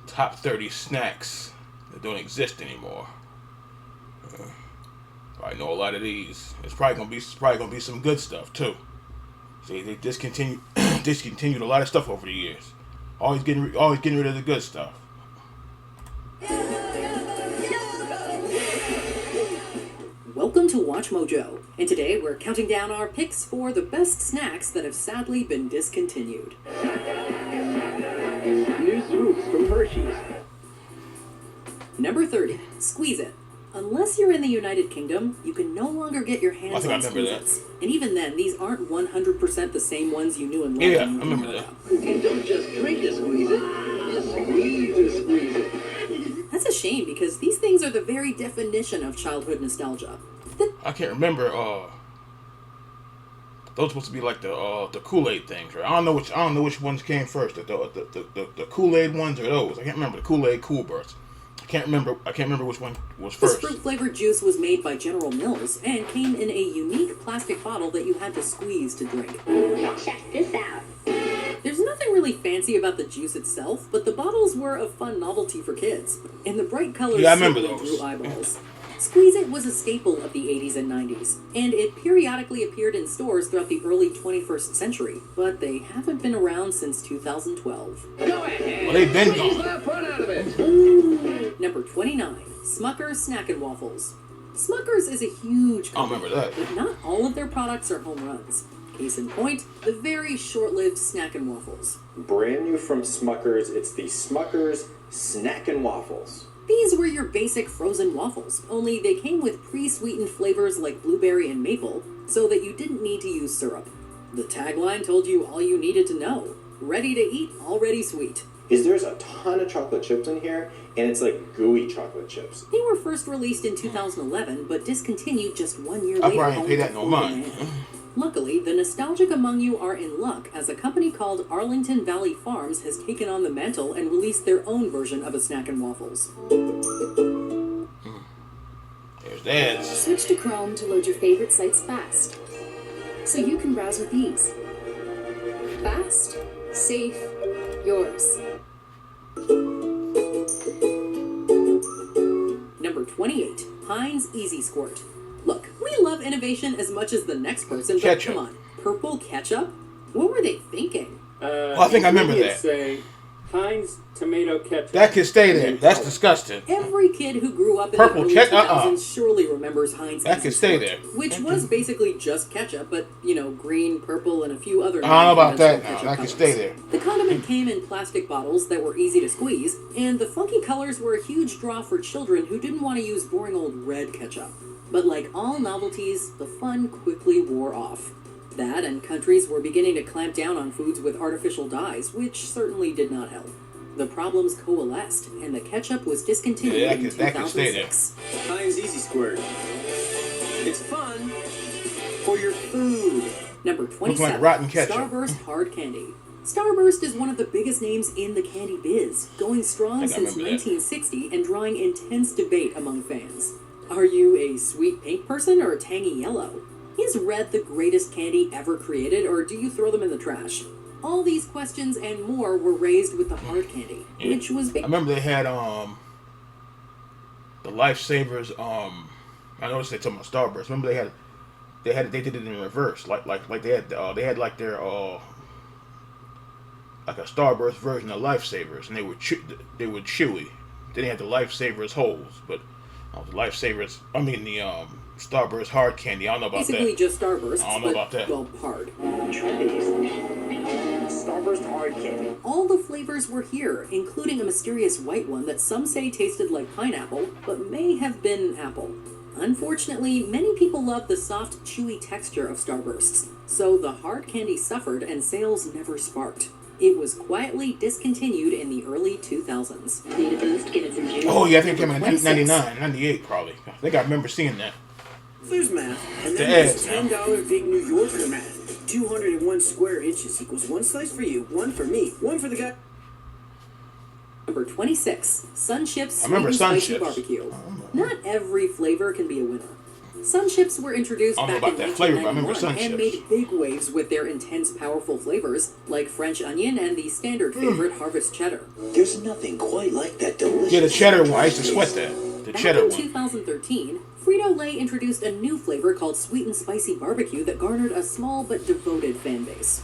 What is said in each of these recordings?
top 30 snacks that don't exist anymore. I know a lot of these. It's probably gonna be some good stuff too. See, they discontinued discontinued a lot of stuff over the years. Always getting rid of the good stuff. Welcome to Watch Mojo, and today we're counting down our picks for the best snacks that have sadly been discontinued. New swoops from Hershey's. Number 30, Squeeze It. Unless you're in the United Kingdom, you can no longer get your hands on Squeeze-Its. And even then, these aren't 100% the same ones you knew and loved. Yeah, I remember that. You don't just drink a Squeeze It, you squeeze a Squeeze It. That's a shame because these things are the very definition of childhood nostalgia. I can't remember. Those supposed to be like the Kool-Aid things, right? I don't know which ones came first. The Kool-Aid ones or those. I can't remember the Kool-Aid Cool Bursts. I can't remember which one was first. This fruit-flavored juice was made by General Mills and came in a unique plastic bottle that you had to squeeze to drink. Check this out. There's nothing really fancy about the juice itself, but the bottles were a fun novelty for kids, and the bright colors remember certainly those. drew eyeballs. Squeeze It was a staple of the 80s and 90s, and it periodically appeared in stores throughout the early 21st century, but they haven't been around since 2012. Go ahead. Well, they've been Squeeze gone. the fun out of it. Number 29, Smucker's Snack and Waffles. Smucker's is a huge I company, remember that. but not all of their products are home runs. Case in point, the very short-lived Snack and Waffles. Brand new from Smucker's, it's the Smucker's Snack and Waffles. These were your basic frozen waffles, only they came with pre-sweetened flavors like blueberry and maple, so that you didn't need to use syrup. The tagline told you all you needed to know. Ready to eat, already sweet. There's a ton of chocolate chips in here, and it's like gooey chocolate chips. They were first released in 2011, but discontinued just 1 year I later. probably ain't pay that no mind. Luckily, the nostalgic among you are in luck, as a company called Arlington Valley Farms has taken on the mantle and released their own version of a Snack and Waffles. There's that. Switch to Chrome to load your favorite sites fast, so you can browse with ease. Fast, safe, yours. Number 28, Heinz Easy Squirt. Look, we love innovation as much as the next person, but Ketchup. come on, purple ketchup? What were they thinking? I think I remember that. Say Heinz tomato ketchup. That can stay there. That's disgusting. Every kid who grew up in Purple the early ketchup? 2000s surely remembers Heinz That Easy can stay Squirt, there. which was basically just ketchup, but, green, purple, and a few other I don't know about that non-conventional now. ketchup That can colors. stay there. The condiment came in plastic bottles that were easy to squeeze, and the funky colors were a huge draw for children who didn't want to use boring old red ketchup. But like all novelties, the fun quickly wore off. That and countries were beginning to clamp down on foods with artificial dyes, which certainly did not help. The problems coalesced, and the ketchup was discontinued Yeah, in that can stay there. 2006. Heinz Easy Squirt. It's fun for your food. Number 27, like rotten ketchup. Starburst Hard Candy. Starburst is one of the biggest names in the candy biz, going strong I since remember that. 1960 and drawing intense debate among fans. Are you a sweet pink person or a tangy yellow? Is red the greatest candy ever created, or do you throw them in the trash? All these questions and more were raised with the hard candy, which was I remember they had the Lifesavers. I noticed they talking about Starburst. Remember they did it in reverse, like they had like their like a Starburst version of Lifesavers, and they were chewy. Then they had the Lifesavers holes, but the Lifesavers. I mean the Starburst hard candy. I don't know about basically that. just Starburst, I don't know about that. well, hard. Starburst hard candy. All the flavors were here, including a mysterious white one that some say tasted like pineapple, but may have been apple. Unfortunately, many people love the soft, chewy texture of Starbursts, so the hard candy suffered and sales never sparked. It was quietly discontinued in the early 2000s. Need a boost? Give it some juice. Oh yeah, I think it came in 26. 99, 98 probably. I think I remember seeing that. There's math, and The then there's ads, $10 big New Yorker math. 201 square inches equals one slice for you, one for me, one for the guy. Number 26, Sun Chips I remember Sweet and Sun Spicy Chips. Barbecue. Not every flavor can be a winner. Sun chips were introduced I don't know back in about that flavor, but I remember 1991 Sun and Chips. made big waves with their intense, powerful flavors, like French onion and the standard favorite Harvest Cheddar. There's nothing quite like that delicious. Yeah, the cheddar one. I used to sweat that. The Back cheddar in one. 2013, Frito-Lay introduced a new flavor called Sweet and Spicy Barbecue that garnered a small but devoted fan base.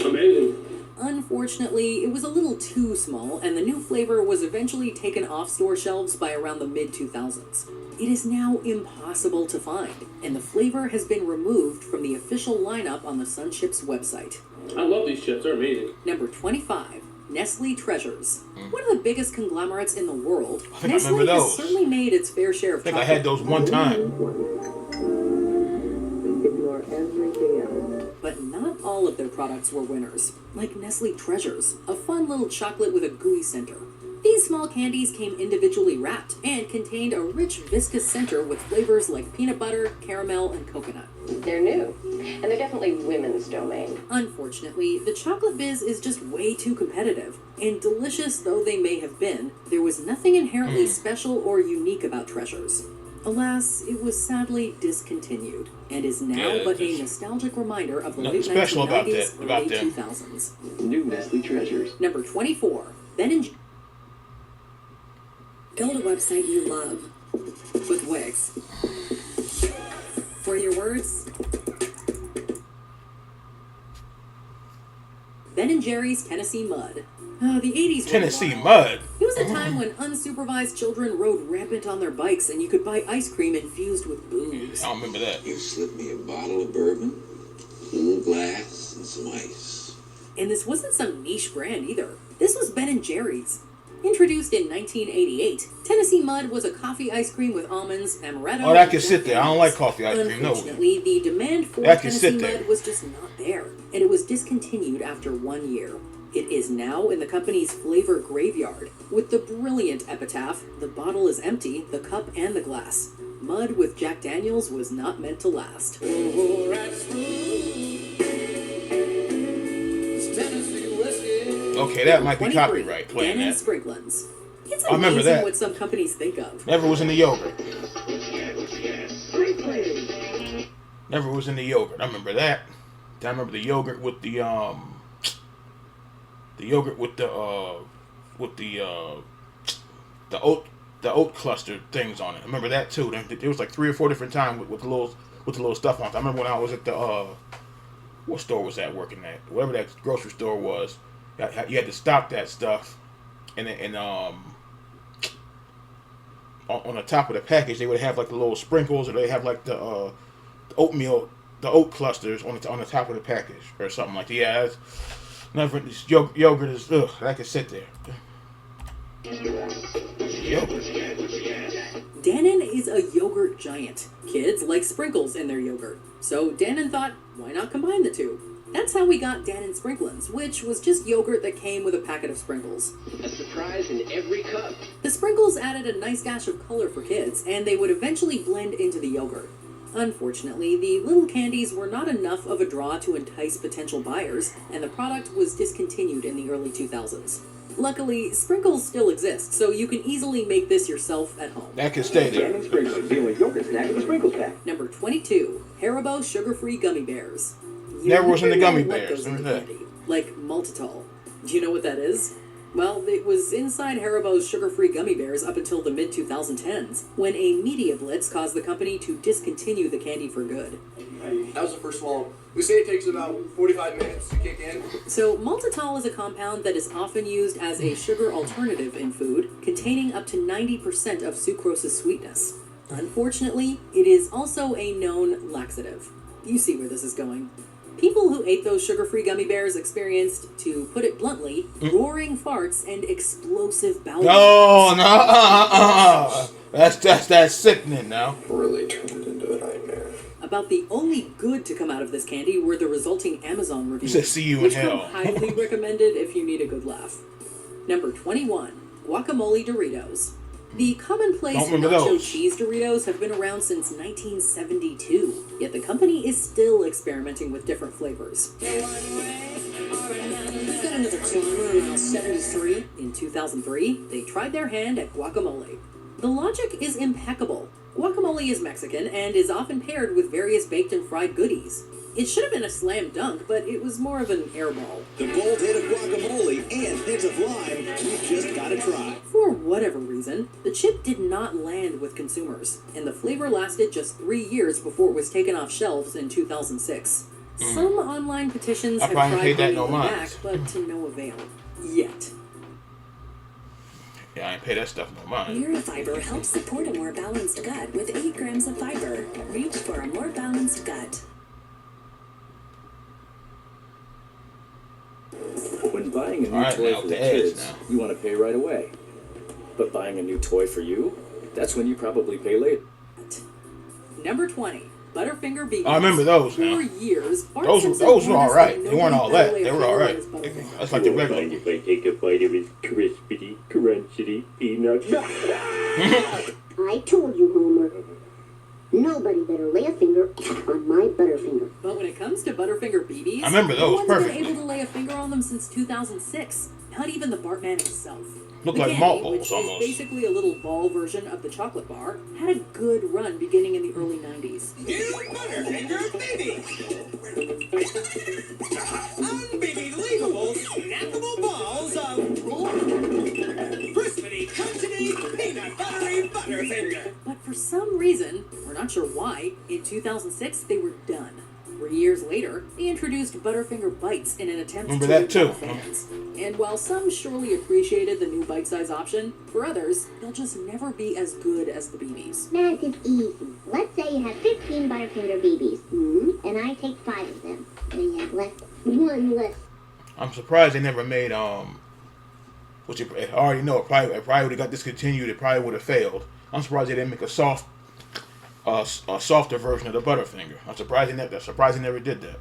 Amazing. Unfortunately, it was a little too small, and the new flavor was eventually taken off store shelves by around the mid-2000s. It is now impossible to find, and the flavor has been removed from the official lineup on the Sun Chips website. I love these chips. They're amazing. Number 25, Nestle Treasures. One of the biggest conglomerates in the world, I think I Nestle remember has those. certainly made its fair share of I think I chocolate. had those one time. Ignore everything else. But not all of their products were winners, like Nestle Treasures, a fun little chocolate with a gooey center. These small candies came individually wrapped and contained a rich, viscous center with flavors like peanut butter, caramel, and coconut. They're new, and they're definitely women's domain. Unfortunately, the chocolate biz is just way too competitive, and delicious though they may have been, there was nothing inherently special or unique about Treasures. Alas, it was sadly discontinued, and is now Yeah, but a there's nostalgic reminder of the nothing late special about 1990s, that- about early them. 2000s. New Nestle Treasures. Number 24, Ben and Build a website you love with Wix. For your words, Ben & Jerry's Tennessee Mud. The 80s were Tennessee wild. Mud. It was a time when unsupervised children rode rampant on their bikes and you could buy ice cream infused with booze. I don't remember that. You slip me a bottle of bourbon, a little glass, and some ice. And this wasn't some niche brand either. This was Ben & Jerry's. Introduced in 1988, Tennessee Mud was a coffee ice cream with almonds, amaretto, Oh, that and can sit there. I don't like coffee ice cream. No. Unfortunately, the demand for That can Tennessee sit there. Mud was just not there, and it was discontinued after 1 year. It is now in the company's flavor graveyard, with the brilliant epitaph, "The bottle is empty, the cup and the glass. Mud with Jack Daniels was not meant to last." Okay, that might be 23, copyright playing Dan and that. Sprinklin's. It's I remember amazing that. what some companies think of. Never was in the yogurt. Never was in the yogurt. I remember that. I remember the yogurt with the yogurt with the oat cluster things on it. I remember that too. There was like 3 or 4 different times with the little stuff on it. I remember when I was at the what store was that working at? Whatever that grocery store was. You had to stock that stuff, and on the top of the package they would have like the little sprinkles, or they have like the oatmeal, the oat clusters on the top of the package or something like that. Yeah, that's never. This yogurt is that could sit there. Yogurt. Dannon is a yogurt giant. Kids like sprinkles in their yogurt. So Dannon thought, why not combine the two? That's how we got Dannon Sprinklins, which was just yogurt that came with a packet of sprinkles. A surprise in every cup. The sprinkles added a nice dash of color for kids, and they would eventually blend into the yogurt. Unfortunately, the little candies were not enough of a draw to entice potential buyers, and the product was discontinued in the early 2000s. Luckily, sprinkles still exist, so you can easily make this yourself at home. That can stay there. Dannon Sprinkles, the only yogurt snack in the sprinkles pack. Number 22, Haribo Sugar-Free Gummy Bears. You Never was into never know gummy what bears. goes in the Remember that? candy, like maltitol. Do you know what that is? Well, it was inside Haribo's sugar-free gummy bears up until the mid-2010s, when a media blitz caused the company to discontinue the candy for good. That was the first swallow. We say it takes about 45 minutes to kick in. So, maltitol is a compound that is often used as a sugar alternative in food, containing up to 90% of sucrose's sweetness. Unfortunately, it is also a known laxative. You see where this is going. People who ate those sugar-free gummy bears experienced, to put it bluntly, roaring farts and explosive bowel movements. That's sickening now. Really turned into a nightmare. About the only good to come out of this candy were the resulting Amazon reviews, You said see you in which hell. are highly recommended if you need a good laugh. Number 21, guacamole Doritos. The commonplace Don't remember nacho those. cheese Doritos have been around since 1972, yet the company is still experimenting with different flavors. I've got another clue. I'm around 73. In 2003, they tried their hand at guacamole. The logic is impeccable. Guacamole is Mexican and is often paired with various baked and fried goodies. It should have been a slam dunk, but it was more of an airball. The bold hit of guacamole and hint of lime, you've just gotta try. For whatever reason, the chip did not land with consumers, and the flavor lasted just 3 years before it was taken off shelves in 2006. Some online petitions have tried bringing it back, but to no avail. Yet. Yeah, I ain't pay that stuff no mind. Neurofiber helps support a more balanced gut with 8 grams of fiber. Reach for a more balanced gut. When buying a new toy for the kids, you want to pay right away. But buying a new toy for you, that's when you probably pay later. Number 20. Butterfinger BBs. I remember those now. For years, those were alright. They weren't all that. They were alright. That's like the regular. If I take a bite of his crispity, crunchity peanut. I told you, Homer. Nobody better lay a finger on my Butterfinger. But when it comes to Butterfinger BBs, I remember those no one's perfectly. been able to lay a finger on them since 2006. Not even the Bartman himself. Look the like candy, malt balls which almost. is basically a little ball version of the chocolate bar, had a good run beginning in the early 90s. New Butterfinger Baby! Unbelievable, snappable balls of crispity, crunchity, peanut buttery Butterfinger. But for some reason, we're not sure why, in 2006 they were done. 3 years later, they introduced Butterfinger Bites in an attempt Remember to that too. repel fans. And while some surely appreciated the new bite-size option, for others, they'll just never be as good as the BBs. Math is easy. Let's say you have 15 Butterfinger BBs, and I take 5 of them. Then you have left 1 less. I'm surprised they never made which I already know it probably would have got discontinued. It probably would have failed. I'm surprised they didn't make a softer version of the Butterfinger. I'm surprised they never did that.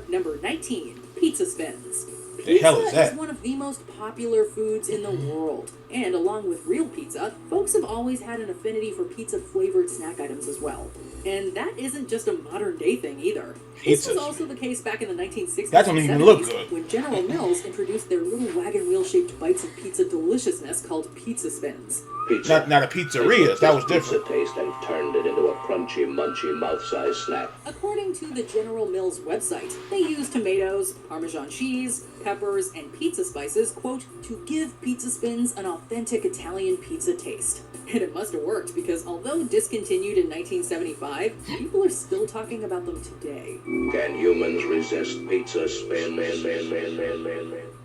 Number 19, Pizza Spins. The hell is that? Pizza is one of the most popular foods in the world. And along with real pizza, folks have always had an affinity for pizza-flavored snack items as well. And that isn't just a modern-day thing either. This was also the case back in the 1960s that don't and even 70s look good. when General Mills introduced their little wagon wheel-shaped bites of pizza deliciousness called Pizza Spins. Not a pizzeria. That was different. Pizza taste and turned it into a crunchy, munchy, mouth-sized snack. According to the General Mills website, they use tomatoes, Parmesan cheese, peppers, and pizza spices, quote, to give Pizza Spins an authentic Italian pizza taste. And it must have worked because although discontinued in 1975, people are still talking about them today. Can humans resist pizza spin?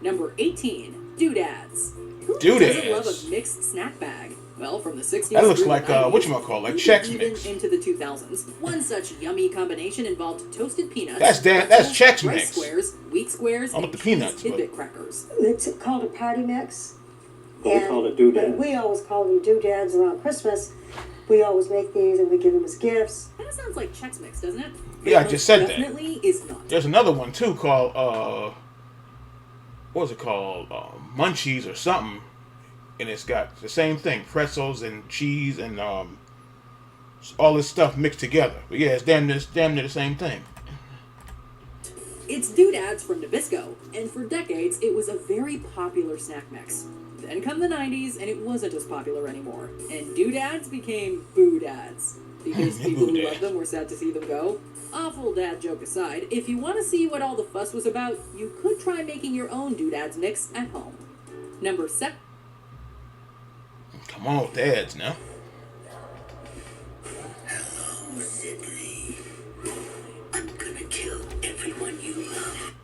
Number 18, Doodads. Who Doodads. doesn't love a mixed snack bag? Well, from the 60s That looks through like the 90s, whatchamacallit, like Chex even Mix. into the 2000s. One such yummy combination involved toasted peanuts. That's Chex rice Mix. squares, wheat squares, I want and the peanuts, Tidbit but crackers. It's called a party mix. Well, we call it doodad. We always call them doodads around Christmas. We always make these and we give them as gifts. Kind of sounds like Chex Mix, doesn't it? Yeah, I just said that. Definitely is not. There's another one too called what was it called? Munchies or something. And it's got the same thing, pretzels and cheese and all this stuff mixed together. But yeah, it's damn near the same thing. It's Doodads from Nabisco, and for decades it was a very popular snack mix. Then come the 90s, and it wasn't as popular anymore. And Doodads became Boo-Dads. Because people who love them were sad to see them go. Awful dad joke aside, if you want to see what all the fuss was about, you could try making your own Doodads mix at home. Number 7. Come on with the ads now. Hello, Sydney. I'm gonna kill everyone you love.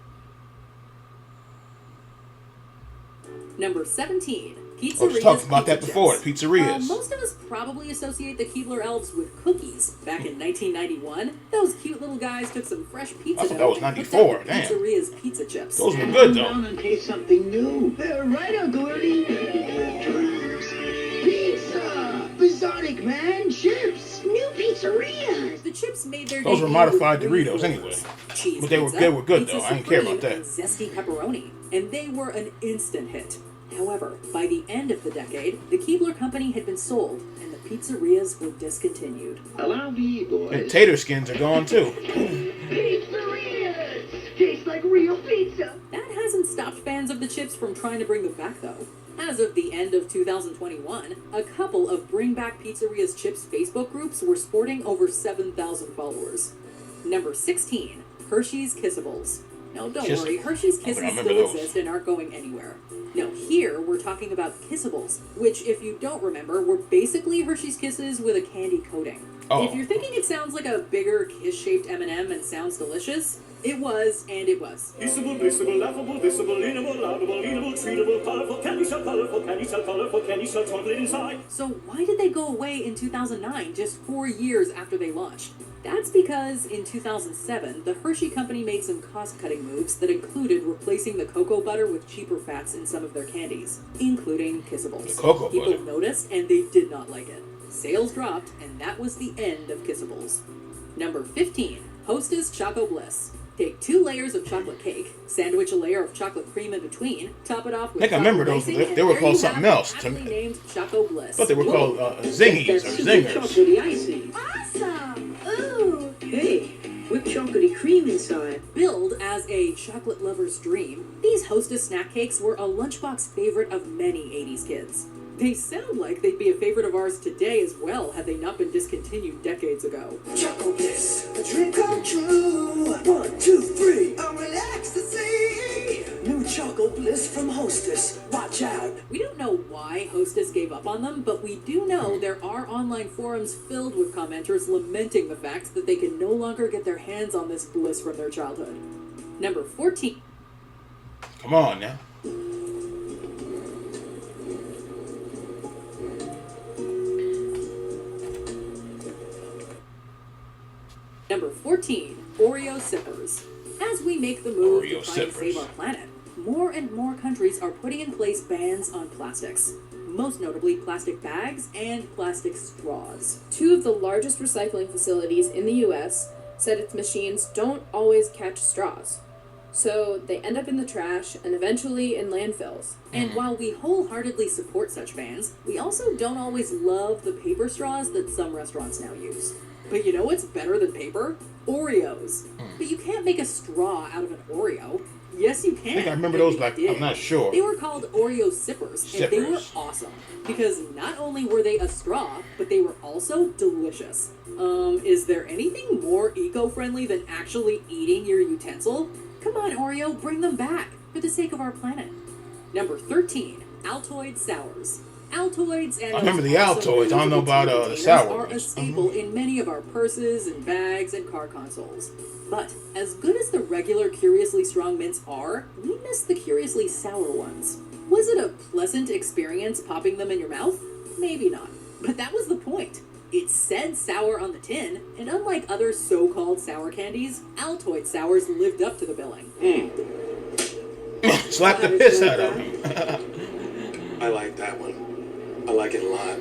Number 17. I was Pizzeria's talking about that pizza before, chips. the pizzerias. Most of us probably associate the Keebler Elves with cookies. Back in 1991, those cute little guys took some fresh pizza I thought dough that was and 94, put that in damn. Pizzeria's pizza chips. Those were good though. Down and taste something new. Right, Uncle Ernie. Pizza! Bizarric, man! Chips! New pizzerias! The chips made their Those were debut modified with three Doritos flavors. anyway. Cheese But they were good though. I didn't care about that. And zesty pepperoni, and they were an instant hit. However, by the end of the decade, the Keebler Company had been sold, and the pizzerias were discontinued. Allow me, boys. And tater skins are gone too. Pizzerias! Taste like real pizza! That hasn't stopped fans of the chips from trying to bring them back, though. As of the end of 2021, a couple of Bring Back Pizzeria's Chips Facebook groups were sporting over 7,000 followers. Number 16, Hershey's Kissables. No, don't worry, Hershey's Kisses still exist and aren't going anywhere. No, here we're talking about Kissables, which, if you don't remember, were basically Hershey's Kisses with a candy coating. Oh. If you're thinking it sounds like a bigger kiss-shaped M&M and sounds delicious, it was, and it was. Kissable, blissable, laughable, visible, inable, laudable, eatable, treatable, colorful, candy so colorful, candy so chocolate inside. So why did they go away in 2009, just 4 years after they launched? That's because in 2007, the Hershey Company made some cost-cutting moves that included replacing the cocoa butter with cheaper fats in some of their candies, including Kissables. The cocoa People butter. noticed, and they did not like it. Sales dropped, and that was the end of Kissables. Number 15, Hostess Choco Bliss. Take 2 layers of chocolate cake, sandwich a layer of chocolate cream in between, top it off with I think I remember those. They were called something else. Named Choco Bliss. But they were called zingies or zingers. Chocolatey icing. Awesome! Ooh! Hey, with chocolatey cream inside. Billed as a chocolate lover's dream, these Hostess snack cakes were a lunchbox favorite of many 80s kids. They sound like they'd be a favorite of ours today as well, had they not been discontinued decades ago. Choco Bliss, a dream come true. 1, 2, 3, I'm relaxed to see. New Choco Bliss from Hostess. Watch out. We don't know why Hostess gave up on them, but we do know there are online forums filled with commenters lamenting the fact that they can no longer get their hands on this bliss from their childhood. Number 14. Come on now. Number 14, Oreo Sippers. As we make the move Oreo to try and save Sippers. our planet, more and more countries are putting in place bans on plastics. Most notably plastic bags and plastic straws. 2 of the largest recycling facilities in the US said its machines don't always catch straws. So they end up in the trash and eventually in landfills. And while we wholeheartedly support such bans, we also don't always love the paper straws that some restaurants now use. But you know what's better than paper? Oreos. But you can't make a straw out of an Oreo. Yes, you can. I think I remember those, but I'm not sure. They were called Oreo Sippers, and they were awesome. Because not only were they a straw, but they were also delicious. Is there anything more eco-friendly than actually eating your utensil? Come on, Oreo, bring them back, for the sake of our planet. Number 13, Altoid Sours. Altoids and I remember the Altoids. I don't know about the sour are a staple in many of our purses and bags and car consoles. But as good as the regular Curiously Strong mints are, we miss the Curiously Sour ones. Was it a pleasant experience popping them in your mouth? Maybe not. But that was the point. It said sour on the tin, and unlike other so-called sour candies, Altoid Sours lived up to the billing. Slap the piss out of him. I like that one. I like it a lot.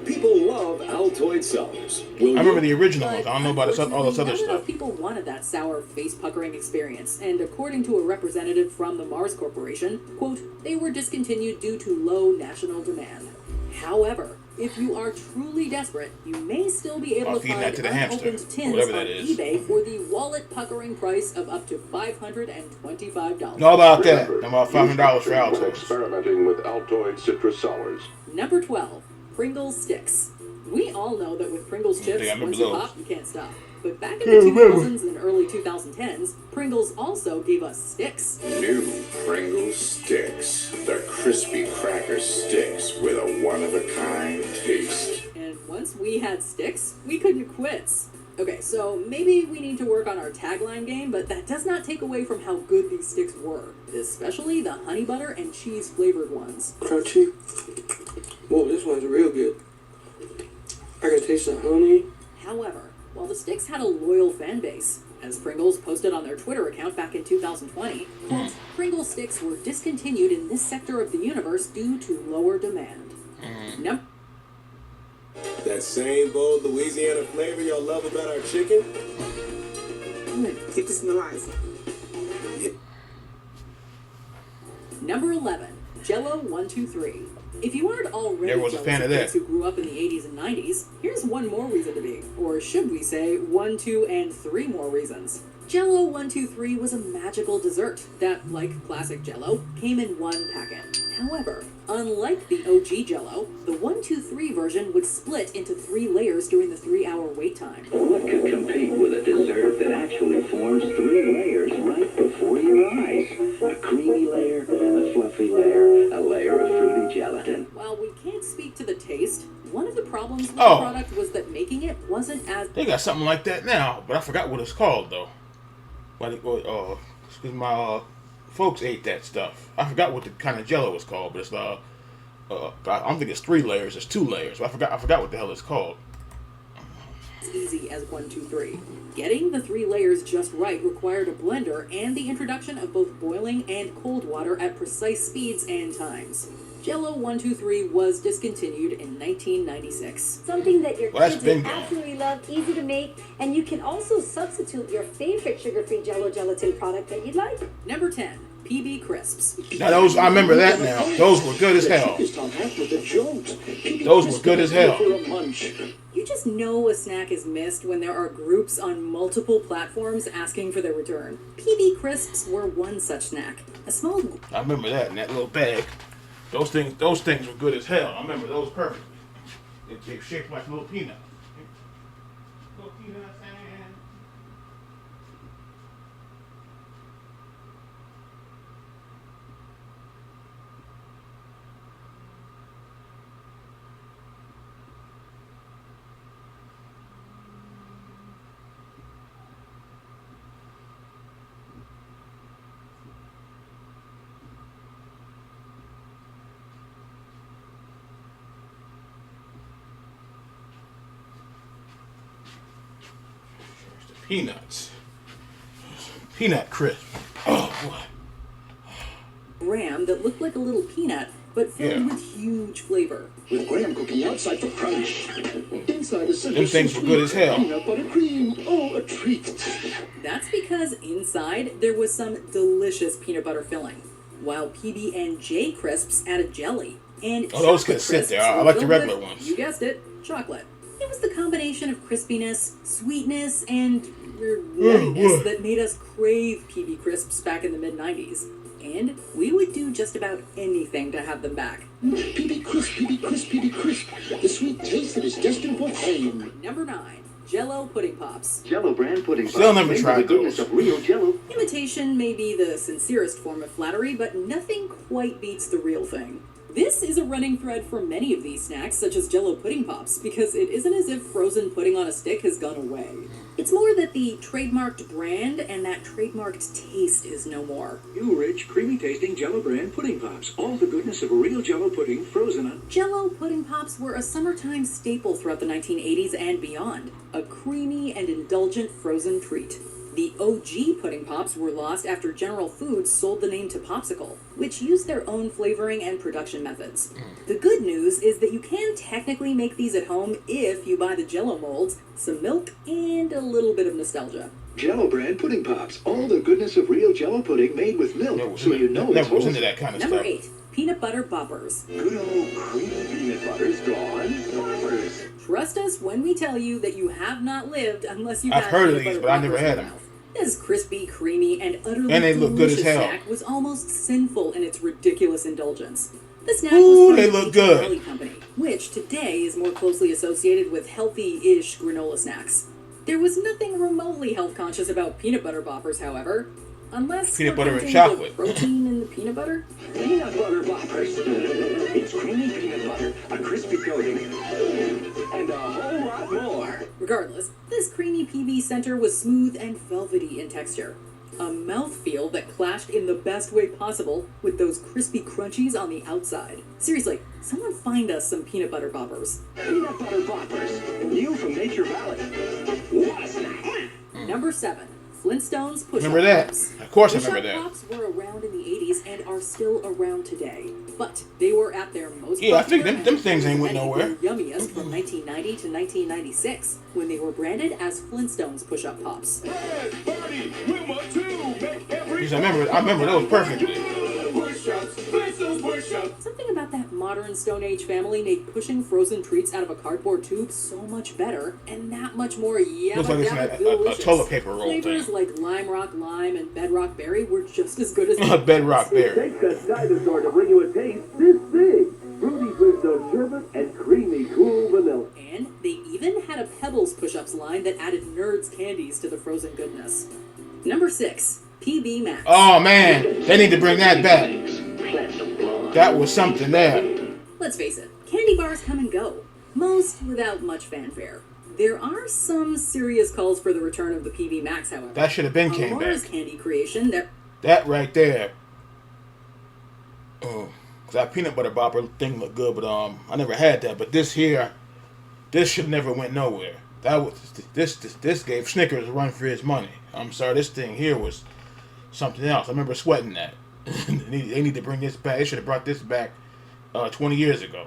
People love Altoid Sours. I remember the original ones. I don't know about all this other Not stuff. enough people wanted that sour, face-puckering experience, and according to a representative from the Mars Corporation, quote, they were discontinued due to low national demand. However, if you are truly desperate, you may still be able to feeding find that to the hamster, unopened tins whatever on that is. eBay for the wallet-puckering price of up to $525. Know about that. Know about $500 for When Altoids. experimenting with Altoid citrus sours. Number 12, Pringles Sticks. We all know that with Pringles chips, I remember once you those. pop, you can't stop. But back in the 2000s and early 2010s, Pringles also gave us sticks. New Pringles Sticks. The crispy cracker sticks with a one-of-a-kind taste. And once we had sticks, we couldn't quit. Okay, so maybe we need to work on our tagline game, but that does not take away from how good these sticks were, especially the honey butter and cheese flavored ones. Crunchy. Whoa, this one's real good. I can taste the honey. However, while the sticks had a loyal fan base, as Pringles posted on their Twitter account back in 2020, quote, Pringles sticks were discontinued in this sector of the universe due to lower demand. That same bold Louisiana flavor y'all love about our chicken? Keep this in the lines. Number 11, Jello 123. If you aren't already Never was a fan of that. kids who grew up in the 80s and 90s, here's one more reason to be. Or should we say, 1, 2, and 3 more reasons. Jell-O 123 was a magical dessert that, like classic Jell-O, came in one packet. However, unlike the OG Jell-O, the 123 version would split into 3 layers during the 3-hour wait time. What could compete with a dessert that actually forms 3 layers right before your eyes? A creamy layer, a fluffy layer, a layer of fruity gelatin. While we can't speak to the taste, one of the problems with the product was that making it wasn't as... They got something like that now, but I forgot what it's called, though. Because my folks ate that stuff. I forgot what the kind of Jell-O was called, but it's I don't think it's 3 layers, it's 2 layers. But I forgot what the hell it's called. As easy as 123. Getting the 3 layers just right required a blender and the introduction of both boiling and cold water at precise speeds and times. Jell-O 123 was discontinued in 1996. Something that your kids been would absolutely love, easy to make, and you can also substitute your favorite sugar-free Jell-O gelatin product that you'd like. Number 10, PB Crisps. Now those, I remember that now. Those were good as hell. Those were good as hell. You just know a snack is missed when there are groups on multiple platforms asking for their return. PB Crisps were one such snack. A small... I remember that in that little bag. Those things were good as hell. I remember those perfectly. They shaped like little peanuts. Little peanuts and... Peanuts. Peanut crisp. Oh, boy. Graham that looked like a little peanut, but filled with huge flavor. With graham cookie outside for crunch. Inside is them things were good as hell. Peanut butter cream. Oh, a treat. That's because inside there was some delicious peanut butter filling, while PB&J crisps added jelly. And those could sit there. I like the regular ones. You guessed it, chocolate. It was the combination of crispiness, sweetness, and nuttiness that made us crave PB Crisps back in the mid-90s. And we would do just about anything to have them back. PB Crisp, PB Crisp, PB Crisp. The sweet taste that is destined for fame. Number 9. Jell-O Pudding Pops. Jell-O brand pudding pops. Still never tried those. Of real Jell-O. Imitation may be the sincerest form of flattery, but nothing quite beats the real thing. This is a running thread for many of these snacks, such as Jell-O Pudding Pops, because it isn't as if frozen pudding on a stick has gone away. It's more that the trademarked brand and that trademarked taste is no more. New rich, creamy-tasting Jell-O brand pudding pops. All the goodness of a real Jell-O pudding frozen on... Jell-O Pudding Pops were a summertime staple throughout the 1980s and beyond. A creamy and indulgent frozen treat. The OG Pudding Pops were lost after General Foods sold the name to Popsicle, which used their own flavoring and production methods. The good news is that you can technically make these at home if you buy the Jell-O molds, some milk, and a little bit of nostalgia. Jell-O brand pudding pops. All the goodness of real Jell-O pudding made with milk, so you know it's never was into that kind of Number stuff. 8. Peanut Butter Boppers. Good old creamy peanut butter's gone. Boppers. Trust us when we tell you that you have not lived unless you've I've had heard of peanut these, butter but I never Boppers in had your them. mouth. This crispy, creamy, and utterly And they look good as delicious hell. snack was almost sinful in its ridiculous indulgence. The snack Ooh, was they from the look good. Jelly Company, which today is more closely associated with healthy-ish granola snacks. There was nothing remotely health-conscious about peanut butter boppers, however, unless Peanut we're butter and counting chocolate. the protein in the peanut butter. Peanut butter boppers. It's creamy peanut butter, a crispy coating, and a whole lot more. Regardless, this creamy PB center was smooth and velvety in texture. A mouthfeel that clashed in the best way possible with those crispy crunchies on the outside. Seriously, someone find us some peanut butter boppers. Peanut butter boppers. New from Nature Valley. What a snack. Number 7. Flintstones Push-Up Remember that? Pops. Of course I Push-Up remember that. Pops were around in the 80s and are still around today. But they were at their most Yeah, I think popular them things ain't went and nowhere. yummiest from 1990 to 1996 when they were branded as Flintstones Push-Up Pops. Barney, Wilma, too. Make every Because I remember those perfectly. push-ups. Flintstones push Something about that modern Stone Age family made pushing frozen treats out of a cardboard tube so much better and that much more Looks like it's in a delicious. toilet paper roll Flavors thing. like Lime Rock Lime and Bedrock Berry were just as good as Bedrock Berry. It takes a dinosaur to bring you a taste this big. Fruity Flintstone sherbet and creamy cool vanilla. And they even had a Pebbles push-ups line that added Nerds candies to the frozen goodness. Number 6, PB Max. Oh man, they need to bring that back. That was something there. Let's face it, candy bars come and go, most without much fanfare. There are some serious calls for the return of the PB Max, however. That should have been came Mars back. candy creation, That right there. Oh, cause that peanut butter bopper thing looked good, but I never had that. But this here, this should never went nowhere. That was this gave Snickers a run for his money. I'm sorry, this thing here was something else. I remember sweating that. They need to bring this back. They should have brought this back 20 years ago.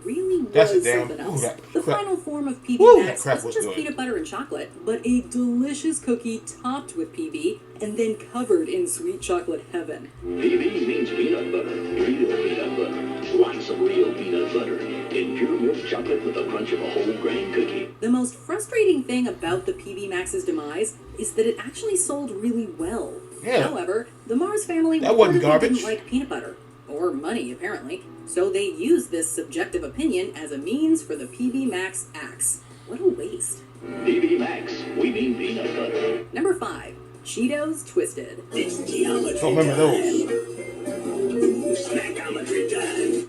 really was That's a damn, something else. that The crap. final form of PB Ooh, Max that crap wasn't was just good. peanut butter and chocolate, but a delicious cookie topped with PB and then covered in sweet chocolate heaven. PB means peanut butter, real peanut butter, lots of real peanut butter, in pure milk chocolate with the crunch of a whole grain cookie. The most frustrating thing about the PB Max's demise is that it actually sold really well. Yeah. However, the Mars family That wasn't reportedly garbage. didn't like peanut butter. Or money, apparently. So they used this subjective opinion as a means for the PB Max axe. What a waste. PB Max, we mean peanut butter. Number 5. Cheetos Twisted. Don't remember those.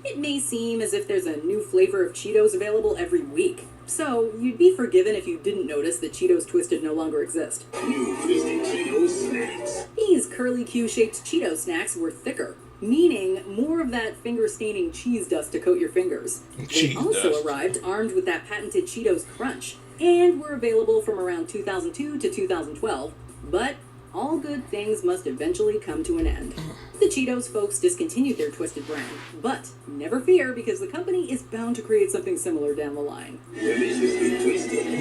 It may seem as if there's a new flavor of Cheetos available every week. So, you'd be forgiven if you didn't notice that Cheetos Twisted no longer exist. These curly Q-shaped Cheeto snacks were thicker, meaning more of that finger-staining cheese dust to coat your fingers. They also arrived armed with that patented Cheetos Crunch, and were available from around 2002 to 2012, but all good things must eventually come to an end. The Cheetos folks discontinued their Twisted brand, but never fear because the company is bound to create something similar down the line. I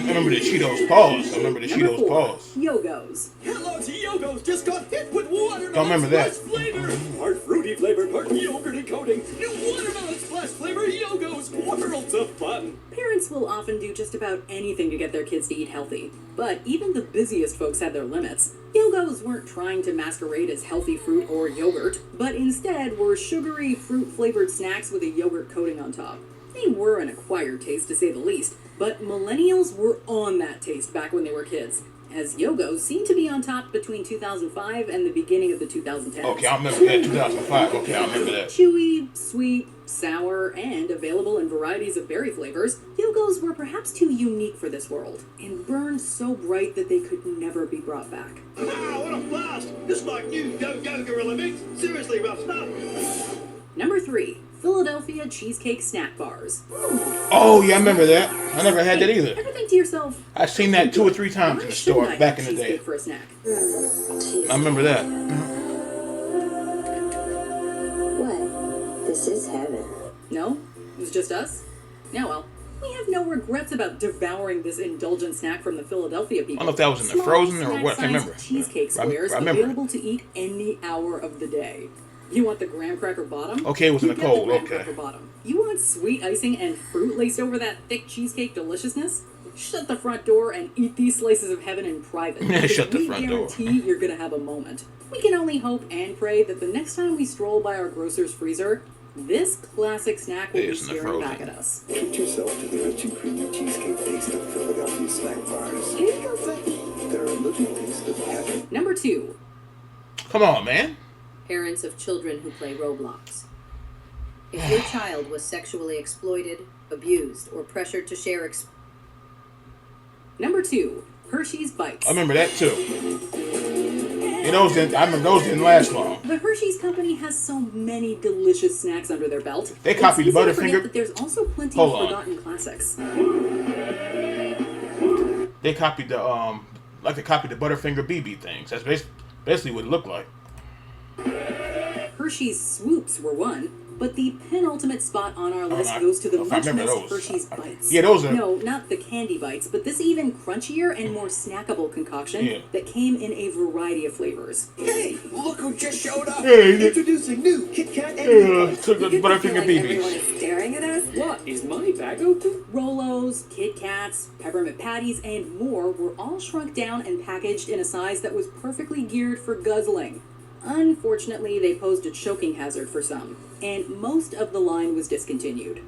remember the Cheetos Paws. I remember the Number Cheetos 4, Paws. Yogos. Kellogg's Yogos just got hit with watermelon Don't remember that. splash flavor. Part fruity flavor, part yogurty coating. New watermelon splash flavor Yogos. Worlds of fun. Parents will often do just about anything to get their kids to eat healthy, but even the busiest folks have their limits. Yogos weren't trying to masquerade as healthy fruit or yogurt, but instead were sugary, fruit-flavored snacks with a yogurt coating on top. They were an acquired taste, to say the least, but millennials were on that taste back when they were kids, as Yogos seemed to be on top between 2005 and the beginning of the 2010s. Okay, I remember that. 2005. Okay, I remember that. Chewy, sweet, sour, and available in varieties of berry flavors, Yogos were perhaps too unique for this world, and burned so bright that they could never be brought back. Wow, what a blast! This is like new Go-Go Gorilla Mix. Seriously rough stuff. Number 3. Philadelphia Cheesecake Snack Bars. Oh, yeah, I remember that. I never had that either. Ever think to yourself, I've seen that 2 or 3 times in the store shouldn't I back in have the day. cheesecake for a snack? I remember that. What? This is heaven. No? It was just us? Yeah, well, we have no regrets about devouring this indulgent snack from the Philadelphia people. I don't know if that was in the Small, Frozen or what. I can't snack-sized remember. Cheesecake I squares remember. available to eat any hour of the day. You want the graham cracker bottom? Okay, it was in You the get cold, graham okay. cracker bottom. You want sweet icing and fruit laced over that thick cheesecake deliciousness? Shut the front door and eat these slices of heaven in private. because Shut the front door. We guarantee you're gonna have a moment. We can only hope and pray that the next time we stroll by our grocer's freezer, this classic snack will be It's in the staring Frozen. back at us. Treat yourself to the rich and creamy cheesecake taste of Philadelphia snack bars. Here you go, Fluffy. They're a little taste of heaven. Number 2. Come on, man. Parents of children who play Roblox. If your child was sexually exploited, abused, or pressured to share Number 2. Hershey's Bites. I remember that too. You know, I remember those didn't last long. The Hershey's company has so many delicious snacks under their belt. They copied the It's easy to forget Butterfinger. that there's also plenty Hold of on. forgotten classics. They copied the like they copied the Butterfinger BB things. That's basically what it looked like. Hershey's Swoops were one. But the penultimate spot on our list goes to the much-missed Hershey's Bites. Yeah, those are... No, not the candy bites, but this even crunchier and more snackable concoction that came in a variety of flavors. Hey, look who just showed up! Hey, Introducing new Kit Kat and took the Butterfinger Everyone BBs. is staring at us. What? Is my bag open? Rolos, Kit Kats, peppermint patties, and more were all shrunk down and packaged in a size that was perfectly geared for guzzling. Unfortunately, they posed a choking hazard for some, and most of the line was discontinued.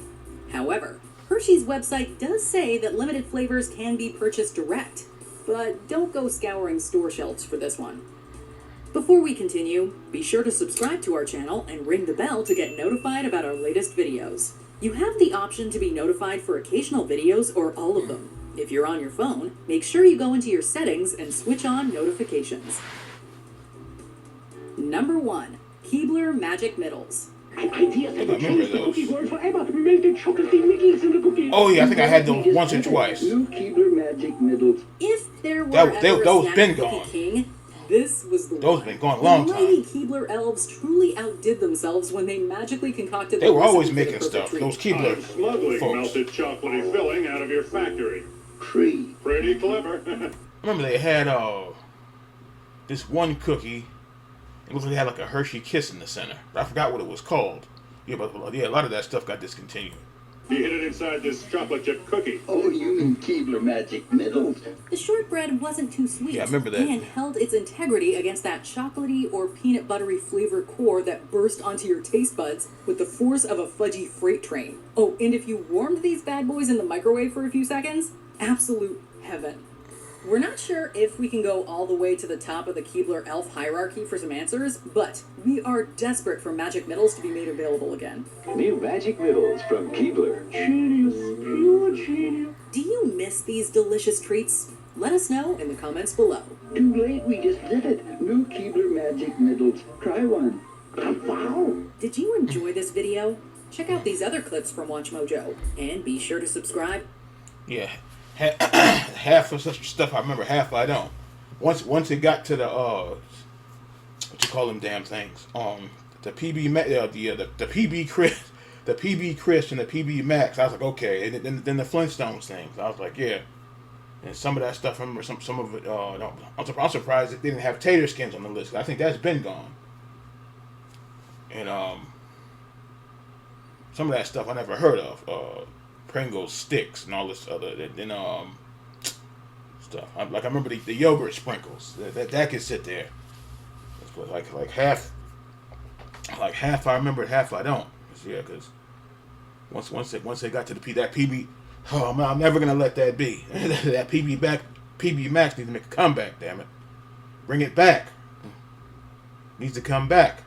However, Hershey's website does say that limited flavors can be purchased direct, but don't go scouring store shelves for this one. Before we continue, be sure to subscribe to our channel and ring the bell to get notified about our latest videos. You have the option to be notified for occasional videos or all of them. If you're on your phone, make sure you go into your settings and switch on notifications. Number 1. Keebler Magic Middles. Oh yeah, I think I had those once or twice. Keebler Magic Middles. If there were those been gone. King, this was the Those been gone a long the time. mighty Keebler elves truly outdid themselves when they magically concocted. They were always recipe for the making perfect stuff. treat. Those Keebler Smuggling folks. melted chocolatey filling out of your factory. Tree. Pretty clever. Remember they had this one cookie. It looked like it had like a Hershey Kiss in the center. I forgot what it was called. Yeah, but yeah, a lot of that stuff got discontinued. You hid it inside this chocolate chip cookie. Oh, you mean Keebler Magic Middles? The shortbread wasn't too sweet. Yeah, I remember that. And held its integrity against that chocolatey or peanut buttery flavor core that burst onto your taste buds with the force of a fudgy freight train. Oh, and if you warmed these bad boys in the microwave for a few seconds, absolute heaven. We're not sure if we can go all the way to the top of the Keebler elf hierarchy for some answers, but we are desperate for Magic Middles to be made available again. New Magic Middles from Keebler. Genius, pure genius. Do you miss these delicious treats? Let us know in the comments below. Too late, we just did it. New Keebler Magic Middles. Try one. Wow. Did you enjoy this video? Check out these other clips from Watch Mojo, and be sure to subscribe. Yeah. Half of such stuff I remember, half I don't. Once it got to the what you call them damn things, the PB the PB Chris, the PB Chris and the PB Max, I was like, okay. And then the Flintstones things, I was like, yeah. And some of that stuff, I remember some of it. I'm surprised that they didn't have tater skins on the list. I think that's been gone. And some of that stuff I never heard of. Pringles sticks and all this other stuff. I remember the yogurt sprinkles that could sit there. Like half I remember, half I don't. Yeah, because once they got to that PB, I'm never gonna let that be. That PB Max needs to make a comeback. Damn it, bring it back. Needs to come back.